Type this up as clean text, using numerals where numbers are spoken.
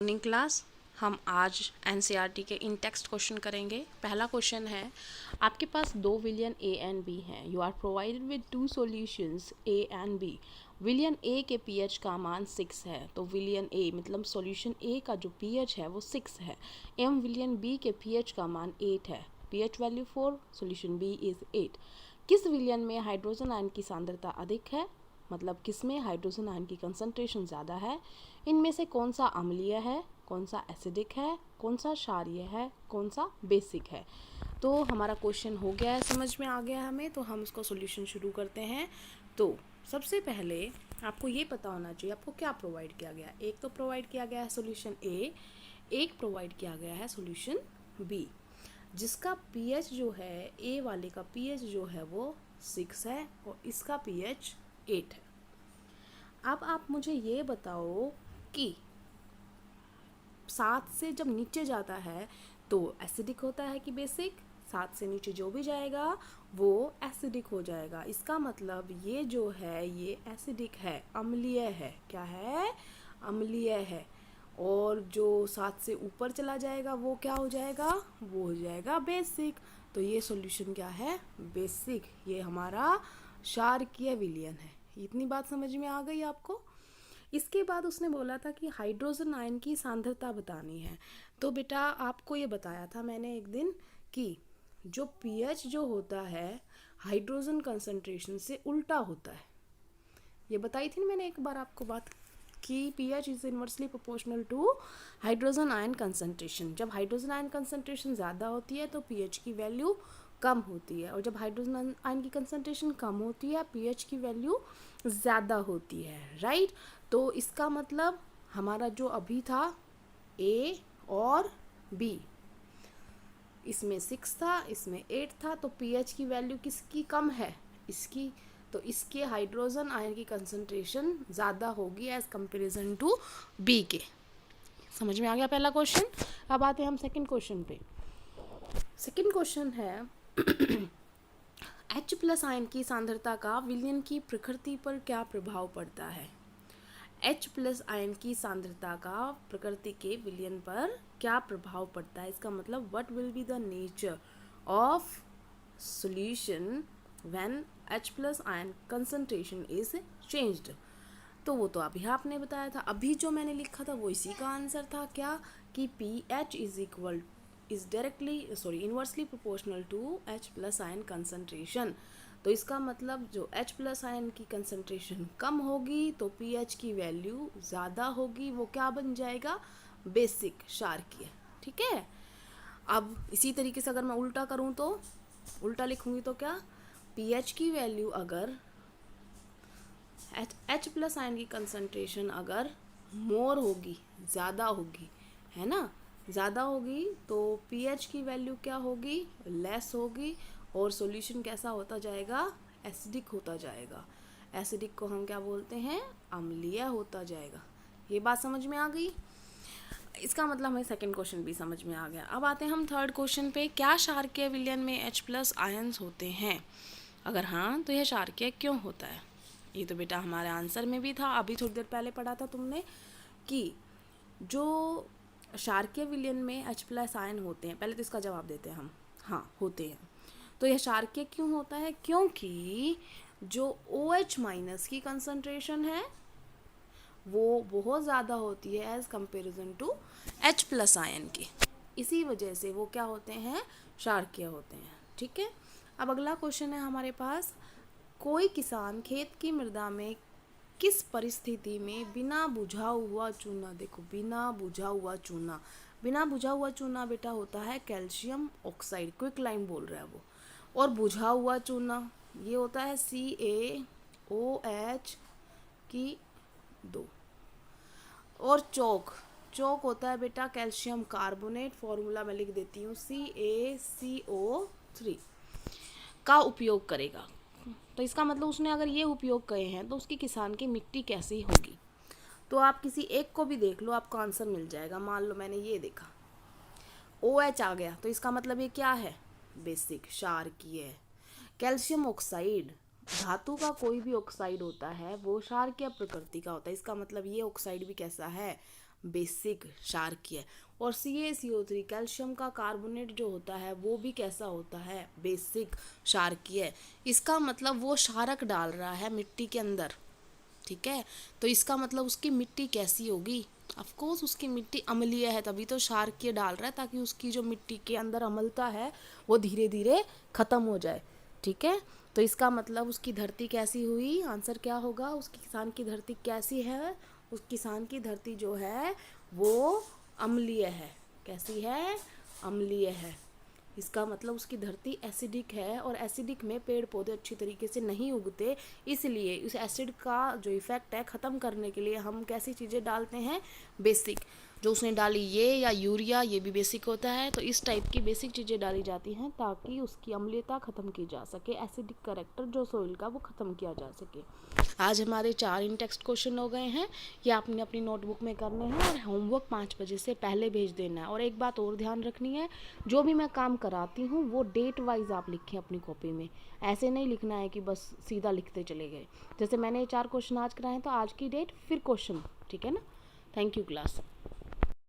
Morning class. हम आज NCERT के इन टेक्स्ट क्वेश्चन करेंगे। पहला क्वेश्चन है, आपके पास दो विलियन ए एंड बी हैं। You are provided with two solutions A and B. विलियन ए के पीएच का मान 6 है, तो विलियन ए मतलब सॉल्यूशन ए का जो पीएच है वो 6 है। एवं विलियन बी के पीएच का मान 8 है। PH value 4, solution B is 8। किस विलियन में हाइड्रोजन आयन की सांद्रता अधिक है, मतलब किसमें हाइड्रोजन आयन की कंसंट्रेशन ज़्यादा है। इनमें से कौन सा अम्लीय है, कौन सा एसिडिक है, कौन सा क्षारीय है, कौन सा बेसिक है। तो हमारा क्वेश्चन हो गया है, समझ में आ गया हमें, तो हम इसको सॉल्यूशन शुरू करते हैं। तो सबसे पहले आपको ये पता होना चाहिए आपको क्या प्रोवाइड किया गया। एक तो प्रोवाइड किया गया है सॉल्यूशन ए, एक प्रोवाइड किया गया है सॉल्यूशन बी, जिसका पीएच जो है ए वाले का पीएच जो है वो 6 है और इसका पीएच 8 है। अब आप मुझे ये बताओ कि 7 से जब नीचे जाता है तो एसिडिक होता है कि बेसिक। 7 से नीचे जो भी जाएगा वो एसिडिक हो जाएगा। इसका मतलब ये जो है ये एसिडिक है, अम्लीय है। क्या है? अम्लीय है। और जो 7 से ऊपर चला जाएगा वो क्या हो जाएगा? वो हो जाएगा बेसिक। तो ये सॉल्यूशन क्या है? बेसिक। ये हमारा क्षारकीय विलयन है। इतनी बात समझ में आ गई आपको? इसके बाद उसने बोला था कि हाइड्रोजन आयन की सांद्रता बतानी है। तो बेटा आपको ये बताया था मैंने एक दिन कि जो पीएच जो होता है हाइड्रोजन कंसंट्रेशन से उल्टा होता है। ये बताई थी ना मैंने एक बार आपको बात कि pH is inversely proportional to hydrogen ion concentration. जब हाइड्रोजन आयन कंसंट्रेशन ज़्यादा होती है तो पीएच की वैल्यू कम होती है, और जब हाइड्रोजन आयन की कंसंट्रेशन कम होती है पीएच की वैल्यू ज़्यादा होती है। राइट? तो इसका मतलब हमारा जो अभी था ए और बी, इसमें 6 था, इसमें 8 था, तो पीएच की वैल्यू किसकी कम है? इसकी। तो इसके हाइड्रोजन आयन की कंसंट्रेशन ज़्यादा होगी एज कंपेरिजन टू बी के। समझ में आ गया पहला क्वेश्चन। अब आते हैं हम सेकंड क्वेश्चन पे। सेकंड क्वेश्चन है H प्लस आयन की सांद्रता का विलयन की प्रकृति पर क्या प्रभाव पड़ता है। H प्लस आयन की सांद्रता का प्रकृति के विलयन पर क्या प्रभाव पड़ता है। इसका मतलब what will be the nature of solution when H plus ion concentration is changed. तो वो तो अभी आपने बताया था, अभी जो मैंने लिखा था वो इसी का आंसर था। क्या? कि pH is directly inversely proportional to H plus ion concentration. तो इसका मतलब जो H प्लस आयन की कंसंट्रेशन कम होगी तो pH की वैल्यू ज़्यादा होगी, वो क्या बन जाएगा? बेसिक, क्षारकीय। ठीक है। अब इसी तरीके से अगर मैं उल्टा करूँ तो उल्टा लिखूँगी तो क्या? pH की वैल्यू अगर H प्लस आयन की कंसंट्रेशन अगर मोर होगी, ज़्यादा होगी, है ना, ज़्यादा होगी, तो pH की वैल्यू क्या होगी? लेस होगी, और सॉल्यूशन कैसा होता जाएगा? एसिडिक होता जाएगा। एसिडिक को हम क्या बोलते हैं? अम्लीय होता जाएगा। ये बात समझ में आ गई? इसका मतलब हमें सेकंड क्वेश्चन भी समझ में आ गया। अब आते हैं हम थर्ड क्वेश्चन पे। क्या क्षारकीय विलयन में H प्लस आयन्स होते हैं? अगर हाँ तो यह क्षारकीय क्यों होता है? ये तो बेटा हमारे आंसर में भी था, अभी थोड़ी देर पहले पढ़ा था तुमने कि जो क्षारकीय विलयन में H प्लस आयन होते हैं, पहले तो इसका जवाब देते हैं हम। हाँ, होते हैं। तो यह क्षारकीय क्यों होता है? क्योंकि जो OH माइनस की कंसंट्रेशन है वो बहुत ज़्यादा होती है as comparison to H plus ion की। इसी वजह से वो क्या होते हैं? क्षारकीय होते हैं। ठीक है। अब अगला क्वेश्चन है हमारे पास, कोई किसान खेत की मृदा में किस परिस्थिति में बिना बुझा हुआ चूना, देखो बिना बुझा हुआ चूना, बिना बुझा हुआ चूना बेटा होता है कैल्शियम ऑक्साइड, क्विक लाइम बोल रहा है वो, और बुझा हुआ चूना ये होता है CaOH की 2, और चौक चौक होता है बेटा कैल्शियम कार्बोनेट, फॉर्मूला मैं लिख देती हूँ CaCO3 का उपयोग करेगा। तो इसका मतलब उसने अगर ये उपयोग किए हैं तो उसकी किसान की मिट्टी कैसी होगी। तो आप किसी एक को भी देख लो, आपको आंसर मिल जाएगा। मान लो मैंने ये देखा OH आ गया, तो इसका मतलब ये क्या है? बेसिक, क्षारकीय। कैल्शियम ऑक्साइड, धातु का कोई भी ऑक्साइड होता है वो क्षारकीय प्रकृति का होता है। इसका मतलब ये ऑक्साइड भी कैसा है? बेसिक क्षारकीय। और CaCO3 कैल्शियम का कार्बोनेट जो होता है वो भी कैसा होता है, बेसिक क्षारकीय। इसका मतलब वो क्षारक डाल रहा है मिट्टी के अंदर, ठीक है। तो इसका मतलब उसकी मिट्टी कैसी होगी, ऑफ कोर्स उसकी मिट्टी अम्लीय है, तभी तो क्षारकीय डाल रहा है ताकि उसकी जो मिट्टी के अंदर अम्लता है वो धीरे धीरे खत्म हो जाए, ठीक है। तो इसका मतलब उसकी धरती कैसी हुई, आंसर क्या होगा, उसकी किसान की धरती कैसी है, उस किसान की धरती जो है वो अम्लीय है। कैसी है, अम्लीय है। इसका मतलब उसकी धरती एसिडिक है, और एसिडिक में पेड़ पौधे अच्छी तरीके से नहीं उगते, इसलिए उस एसिड का जो इफ़ेक्ट है ख़त्म करने के लिए हम कैसी चीज़ें डालते हैं, बेसिक। जो उसने डाली ये या यूरिया, ये भी बेसिक होता है। तो इस टाइप की बेसिक चीज़ें डाली जाती हैं ताकि उसकी अम्लीयता ख़त्म की जा सके, एसिडिक करेक्टर जो सोइल का वो ख़त्म किया जा सके। आज हमारे 4 इन टेक्स्ट क्वेश्चन हो गए हैं, ये आपने अपनी नोटबुक में करने हैं और होमवर्क 5 बजे से पहले भेज देना है। और एक बात और ध्यान रखनी है, जो भी मैं काम कराती हूँ वो डेट वाइज आप लिखें अपनी कॉपी में, ऐसे नहीं लिखना है कि बस सीधा लिखते चले गए। जैसे मैंने ये 4 क्वेश्चन आज कराए हैं तो आज की डेट फिर क्वेश्चन, ठीक है ना। Thank you class.